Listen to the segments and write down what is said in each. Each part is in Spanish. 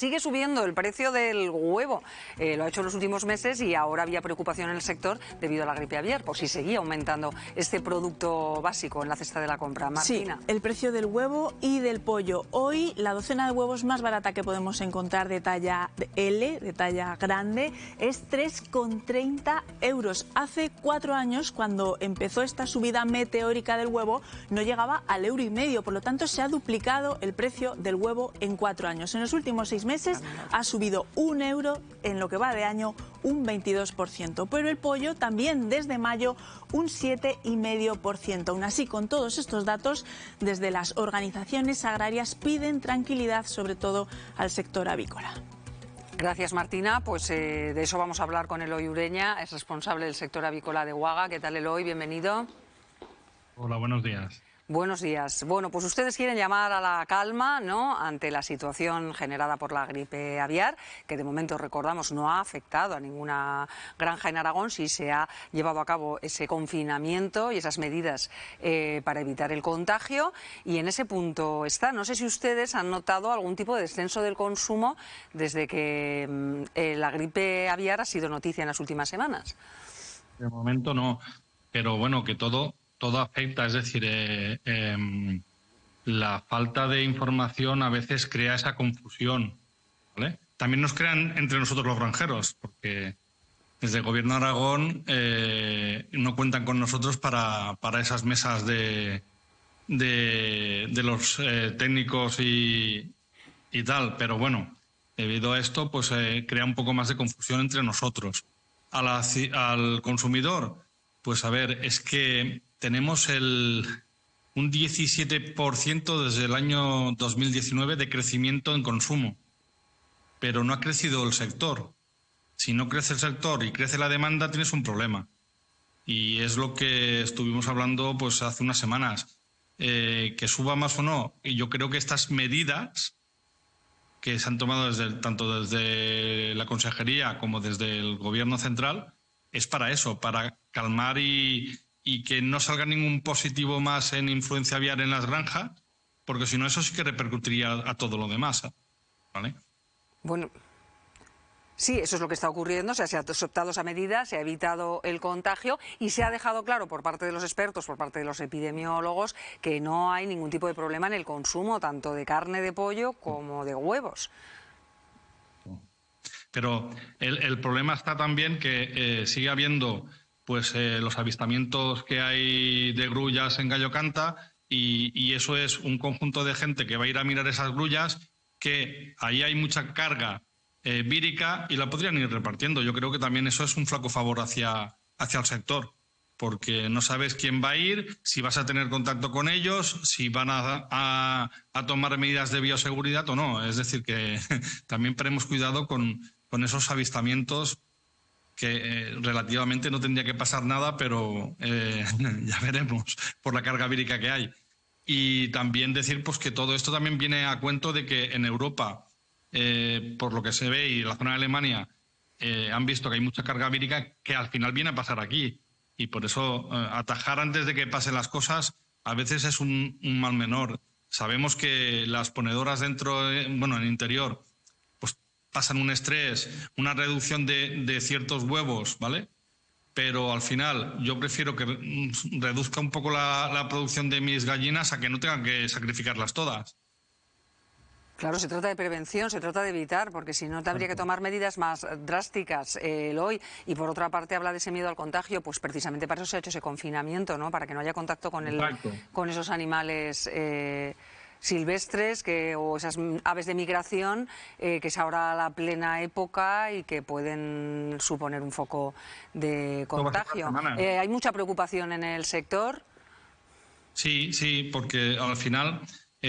sigue subiendo el precio del huevo. Lo ha hecho en los últimos meses y ahora había preocupación en el sector debido a la gripe aviar, por si seguía aumentando este producto básico en la cesta de la compra. Martina. Sí, el precio del huevo y del pollo. Hoy la docena de huevos más barata que podemos encontrar de talla L, de talla grande, es 3,30 euros. Hace 4 años, cuando empezó esta subida meteórica del huevo, no llegaba al euro y medio. Por lo tanto, se ha duplicado el precio del huevo en 4 años. En los últimos 6 meses ha subido 1 euro, en lo que va de año un 22%. Pero el pollo también desde mayo un 7,5%. Aún así, con todos estos datos, desde las organizaciones agrarias piden tranquilidad, sobre todo al sector avícola. Gracias, Martina. Pues de eso vamos a hablar con Eloy Ureña, es responsable del sector avícola de Uaga. ¿Qué tal, Eloy? Bienvenido. Hola, buenos días. Buenos días. Bueno, pues ustedes quieren llamar a la calma, ¿no?, ante la situación generada por la gripe aviar, que de momento, recordamos, no ha afectado a ninguna granja en Aragón. Sí se ha llevado a cabo ese confinamiento y esas medidas para evitar el contagio, y en ese punto está. No sé si ustedes han notado algún tipo de descenso del consumo desde que la gripe aviar ha sido noticia en las últimas semanas. De momento no, pero bueno, que todo afecta, es decir, la falta de información a veces crea esa confusión, ¿vale? También nos crean entre nosotros los granjeros, porque desde el Gobierno de Aragón no cuentan con nosotros para esas mesas de los técnicos y tal, pero bueno, debido a esto, pues crea un poco más de confusión entre nosotros. Al consumidor, pues a ver, es que tenemos un 17% desde el año 2019 de crecimiento en consumo, pero no ha crecido el sector. Si no crece el sector y crece la demanda, tienes un problema. Y es lo que estuvimos hablando pues hace unas semanas. Que suba más o no, y yo creo que estas medidas que se han tomado tanto desde la Consejería como desde el Gobierno central es para eso, para calmar y que no salga ningún positivo más en influencia aviar en las granjas, porque si no eso sí que repercutiría a todo lo demás, ¿vale? Bueno, sí, eso es lo que está ocurriendo. O sea, se ha adoptado esa medida, se ha evitado el contagio y se ha dejado claro por parte de los expertos, por parte de los epidemiólogos, que no hay ningún tipo de problema en el consumo tanto de carne de pollo como de huevos. Pero el problema está también que sigue habiendo pues los avistamientos que hay de grullas en Gallo Canta, y eso es un conjunto de gente que va a ir a mirar esas grullas, que ahí hay mucha carga vírica y la podrían ir repartiendo. Yo creo que también eso es un flaco favor hacia el sector, porque no sabes quién va a ir, si vas a tener contacto con ellos, si van a tomar medidas de bioseguridad o no. Es decir, que también tenemos cuidado con esos avistamientos, que relativamente no tendría que pasar nada, pero ya veremos por la carga vírica que hay. Y también decir pues que todo esto también viene a cuento de que en Europa, por lo que se ve, y en la zona de Alemania, han visto que hay mucha carga vírica que al final viene a pasar aquí. Y por eso atajar antes de que pasen las cosas a veces es un mal menor. Sabemos que las ponedoras dentro, en el interior, pasan un estrés, una reducción de ciertos huevos, ¿vale? Pero al final yo prefiero que reduzca un poco la producción de mis gallinas a que no tengan que sacrificarlas todas. Claro, se trata de prevención, se trata de evitar, porque si no habría que tomar medidas más drásticas, Eloy. Y por otra parte habla de ese miedo al contagio, pues precisamente para eso se ha hecho ese confinamiento, ¿no? Para que no haya contacto con esos animales silvestres o esas aves de migración, que es ahora la plena época y que pueden suponer un foco de contagio. ¿Hay mucha preocupación en el sector? Sí, porque al final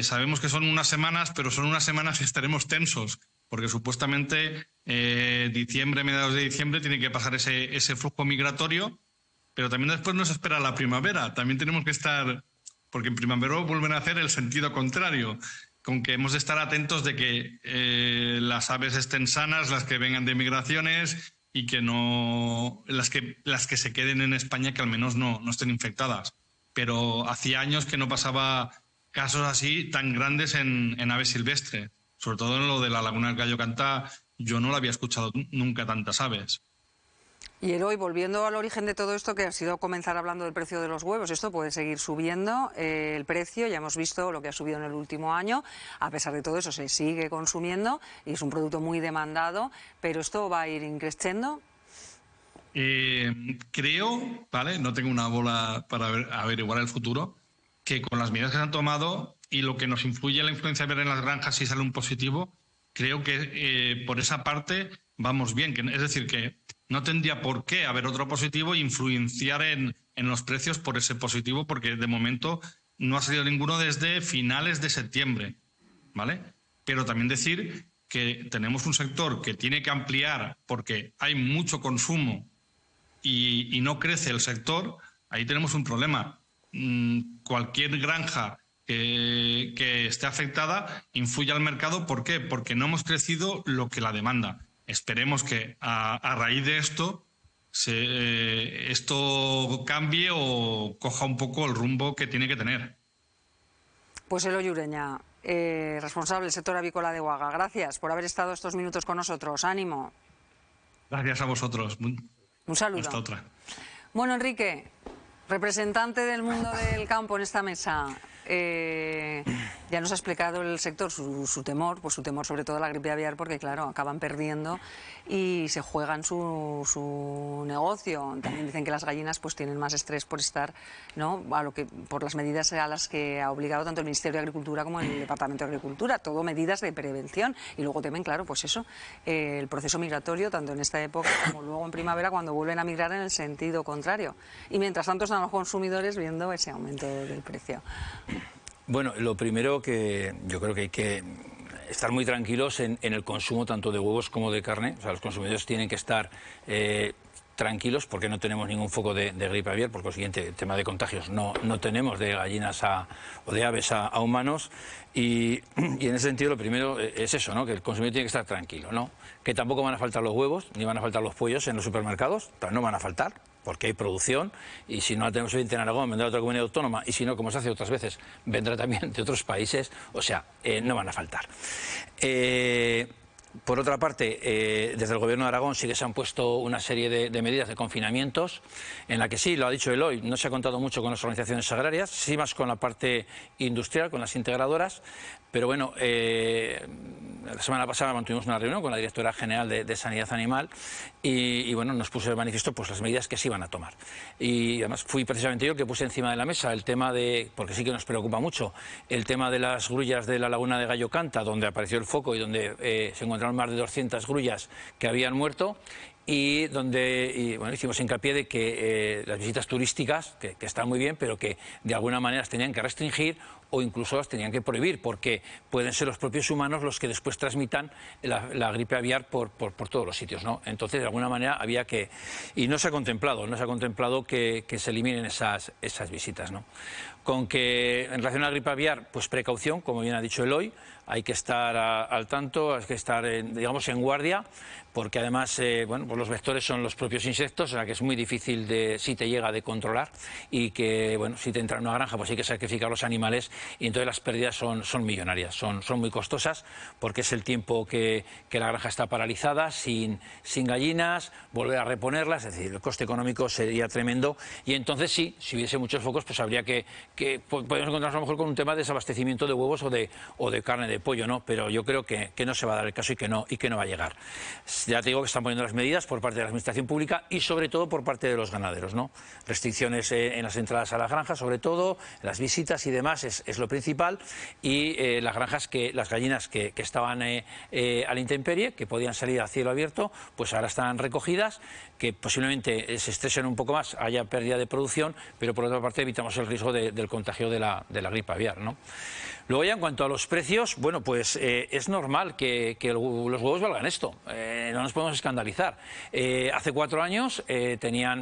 sabemos que son unas semanas, pero son unas semanas que estaremos tensos, porque supuestamente diciembre, mediados de diciembre, tiene que pasar ese flujo migratorio, pero también después nos espera la primavera. También tenemos que estar, porque en primavera vuelven a hacer el sentido contrario, con que hemos de estar atentos de que las aves estén sanas, las que vengan de migraciones, y que no las que se queden en España, que al menos no estén infectadas. Pero hacía años que no pasaba casos así tan grandes en aves silvestres. sobre todo en lo de la laguna del Gallo Canta, yo no lo había escuchado nunca tantas aves. Y Eloy, volviendo al origen de todo esto, que ha sido comenzar hablando del precio de los huevos, esto puede seguir subiendo el precio, ya hemos visto lo que ha subido en el último año, a pesar de todo eso se sigue consumiendo y es un producto muy demandado, pero esto va a ir increciendo. Creo, ¿vale? No tengo una bola para averiguar el futuro, que con las medidas que se han tomado y lo que nos influye la influencia aviar en las granjas si sale un positivo, creo que por esa parte vamos bien. Es decir, que no tendría por qué haber otro positivo e influenciar en los precios por ese positivo, porque de momento no ha salido ninguno desde finales de septiembre, ¿vale? Pero también decir que tenemos un sector que tiene que ampliar porque hay mucho consumo y no crece el sector. Ahí tenemos un problema. Cualquier granja que esté afectada influye al mercado. ¿Por qué? Porque no hemos crecido lo que la demanda. Esperemos que a raíz de esto esto cambie o coja un poco el rumbo que tiene que tener. Pues Eloy Ureña, responsable del sector avícola de Uaga, gracias por haber estado estos minutos con nosotros. Ánimo. Gracias a vosotros. Un saludo. Hasta otra. Bueno, Enrique, representante del mundo del campo en esta mesa, ya nos ha explicado el sector su temor, pues su temor sobre todo a la gripe aviar, porque claro, acaban perdiendo y se juegan su negocio. También dicen que las gallinas pues tienen más estrés por estar, ¿no?, por las medidas a las que ha obligado tanto el Ministerio de Agricultura como el Departamento de Agricultura, todo medidas de prevención. Y luego temen, claro, pues eso, el proceso migratorio, tanto en esta época como luego en primavera, cuando vuelven a migrar en el sentido contrario. Y mientras tanto están los consumidores viendo ese aumento del precio. Bueno, lo primero que yo creo que hay que estar muy tranquilos en el consumo tanto de huevos como de carne. O sea, los consumidores tienen que estar tranquilos porque no tenemos ningún foco de gripe aviar, por consiguiente, el tema de contagios no tenemos de gallinas o de aves a humanos. Y en ese sentido lo primero es eso, ¿no?, que el consumidor tiene que estar tranquilo, ¿no?, que tampoco van a faltar los huevos ni van a faltar los pollos en los supermercados, no van a faltar, porque hay producción, y si no la tenemos en Aragón, vendrá de otra comunidad autónoma, y si no, como se hace otras veces, vendrá también de otros países, o sea, no van a faltar. Por otra parte, desde el Gobierno de Aragón sí que se han puesto una serie de medidas de confinamientos, en la que sí, lo ha dicho Eloy, no se ha contado mucho con las organizaciones agrarias, sí más con la parte industrial, con las integradoras, pero bueno, la semana pasada mantuvimos una reunión con la directora general de Sanidad Animal y bueno, nos puso de manifiesto pues las medidas que se iban a tomar. Y además fui precisamente yo el que puse encima de la mesa el tema de, porque sí que nos preocupa mucho, el tema de las grullas de la laguna de Gallo Canta, donde apareció el foco y donde se encontraron más de 200 grullas que habían muerto. Y donde bueno, hicimos hincapié de que las visitas turísticas, que están muy bien, pero que de alguna manera las tenían que restringir o incluso las tenían que prohibir, porque pueden ser los propios humanos los que después transmitan la gripe aviar por todos los sitios, ¿no? Entonces, de alguna manera había que... Y no se ha contemplado que se eliminen esas visitas, ¿no? Con que en relación a la gripe aviar, pues precaución, como bien ha dicho Eloy, hay que estar al tanto, hay que estar, digamos, en guardia, porque además, bueno, pues los vectores son los propios insectos, o sea que es muy difícil si te llega de controlar, y que, bueno, si te entra en una granja, pues hay que sacrificar los animales, y entonces las pérdidas son millonarias, son muy costosas, porque es el tiempo que la granja está paralizada, sin gallinas, volver a reponerlas, es decir, el coste económico sería tremendo, y entonces sí, si hubiese muchos focos, pues habría que podemos encontrarnos a lo mejor con un tema de desabastecimiento de huevos o de carne de pollo, ¿no? Pero yo creo que no se va a dar el caso y que no va a llegar. Ya te digo que están poniendo las medidas por parte de la Administración Pública y sobre todo por parte de los ganaderos, ¿no? Restricciones en las entradas a las granjas, sobre todo, las visitas y demás es lo principal, y las gallinas que estaban a la intemperie, que podían salir a cielo abierto, pues ahora están recogidas, que posiblemente se estresen un poco más, haya pérdida de producción, pero por otra parte evitamos el riesgo del contagio de la gripe aviar, ¿no? Luego ya en cuanto a los precios, bueno, pues es normal que los huevos valgan esto, no nos podemos escandalizar. Hace 4 años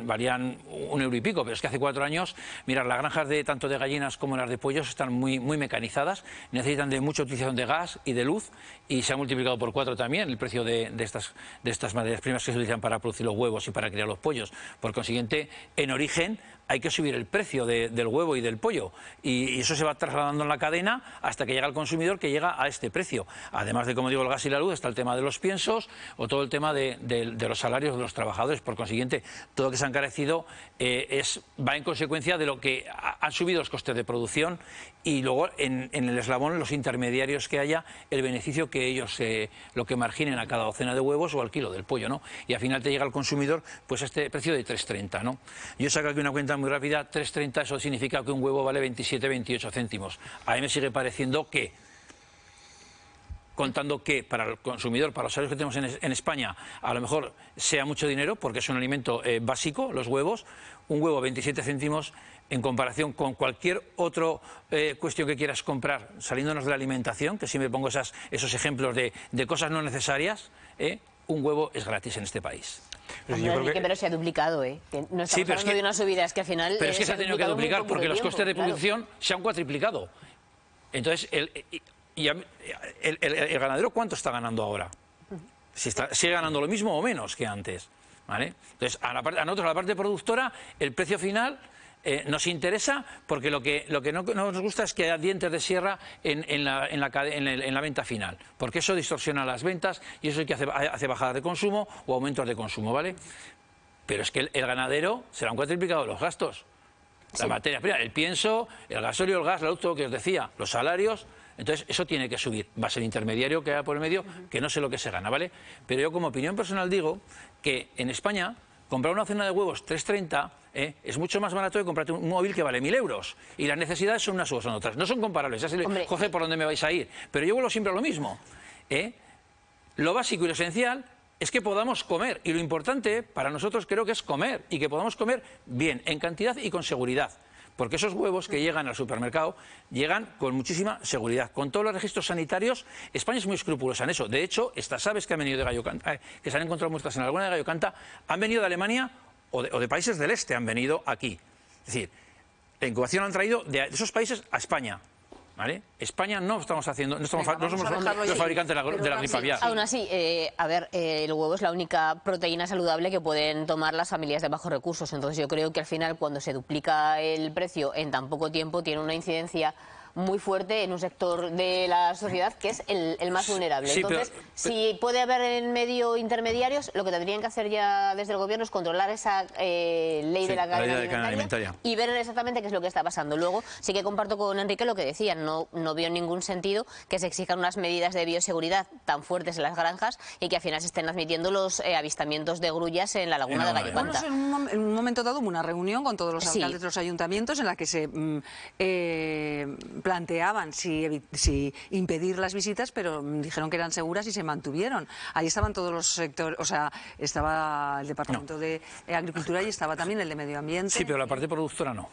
valían 1 euro y pico, pero es que hace 4 años, mirad, las granjas tanto de gallinas como las de pollos están muy mecanizadas, necesitan de mucha utilización de gas y de luz, y se ha multiplicado por 4 también el precio de estas materias primas que se utilizan para producir los huevos y para criar los pollos. Por consiguiente, en origen hay que subir el precio del huevo y del pollo, y eso se va trasladando en la cadena hasta que llega al consumidor, que llega a este precio. Además de, como digo, el gas y la luz, está el tema de los piensos o todo el tema de los salarios de los trabajadores. Por consiguiente, todo lo que se ha encarecido va en consecuencia de lo que han subido los costes de producción, y luego en el eslabón, los intermediarios que haya, el beneficio que ellos lo que marginen a cada docena de huevos o al kilo del pollo, ¿no? Y al final te llega al consumidor pues este precio de 3,30, ¿no? Yo saco aquí una cuenta muy rápida. 3,30, eso significa que un huevo vale 27-28 céntimos. A mí me sigue pareciendo que, contando que para el consumidor, para los salarios que tenemos en España, a lo mejor sea mucho dinero, porque es un alimento básico, los huevos, un huevo 27 céntimos, en comparación con cualquier otra cuestión que quieras comprar, saliéndonos de la alimentación, que siempre pongo esos ejemplos de cosas no necesarias, un huevo es gratis en este país. Pero se ha duplicado, ¿eh? Que no estamos hablando de una subida, es que al final... Pero es que se ha tenido que duplicar porque los costes de producción se han cuatriplicado. Entonces, el ganadero, ¿cuánto está ganando ahora? Si sigue ganando lo mismo o menos que antes, ¿vale? Entonces, a nosotros, a la parte productora, el precio final nos interesa, porque lo que no nos gusta es que haya dientes de sierra en la venta final, porque eso distorsiona las ventas y eso es que hace bajadas de consumo o aumentos de consumo, ¿vale? Pero es que el ganadero se le han cuatriplicado los gastos, la materia prima, el pienso, el gasóleo, el gas, la luz, todo lo que os decía, los salarios. Entonces, eso tiene que subir. Va a ser el intermediario que haya por el medio, que no sé lo que se gana, ¿vale? Pero yo, como opinión personal, digo que en España comprar una docena de huevos 3,30 es mucho más barato que comprarte un móvil que vale 1.000 euros. Y las necesidades son unas o son otras. No son comparables. Ya sé, Jorge, por dónde me vais a ir. Pero yo vuelvo siempre a lo mismo. Lo básico y lo esencial es que podamos comer. Y lo importante para nosotros creo que es comer. Y que podamos comer bien, en cantidad y con seguridad. Porque esos huevos que llegan al supermercado llegan con muchísima seguridad. Con todos los registros sanitarios, España es muy escrupulosa en eso. De hecho, estas aves que han venido de Gallocanta, que se han encontrado muertas en la laguna de Gallocanta, han venido de Alemania o de países del este, han venido aquí. Es decir, la incubación la han traído de esos países a España. ¿Vale? España no estamos haciendo, no somos los fabricantes de la gripe aviar. Aún así, a ver, el huevo es la única proteína saludable que pueden tomar las familias de bajos recursos. Entonces yo creo que al final, cuando se duplica el precio en tan poco tiempo, tiene una incidencia muy fuerte en un sector de la sociedad que es el más vulnerable. Sí, entonces, si puede haber en medio intermediarios, lo que tendrían que hacer ya desde el gobierno es controlar esa ley de la cadena alimentaria y ver exactamente qué es lo que está pasando. Luego, sí que comparto con Enrique lo que decía, no veo ningún sentido que se exijan unas medidas de bioseguridad tan fuertes en las granjas y que al final se estén admitiendo los avistamientos de grullas en la laguna de Gallocanta. Bueno, en un momento dado hubo una reunión con todos los alcaldes de los ayuntamientos en la que se planteaban si impedir las visitas, pero dijeron que eran seguras y se mantuvieron. Ahí estaban todos los sectores, o sea, estaba el Departamento de Agricultura y estaba también el de Medio Ambiente. Sí, pero la parte productora no.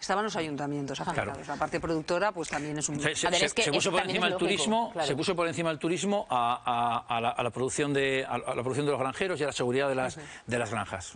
Estaban los ayuntamientos afectados. Claro. La parte productora, pues también es un... Se puso por encima el turismo, claro. Se puso por encima el turismo a la producción de los granjeros y a la seguridad de las granjas.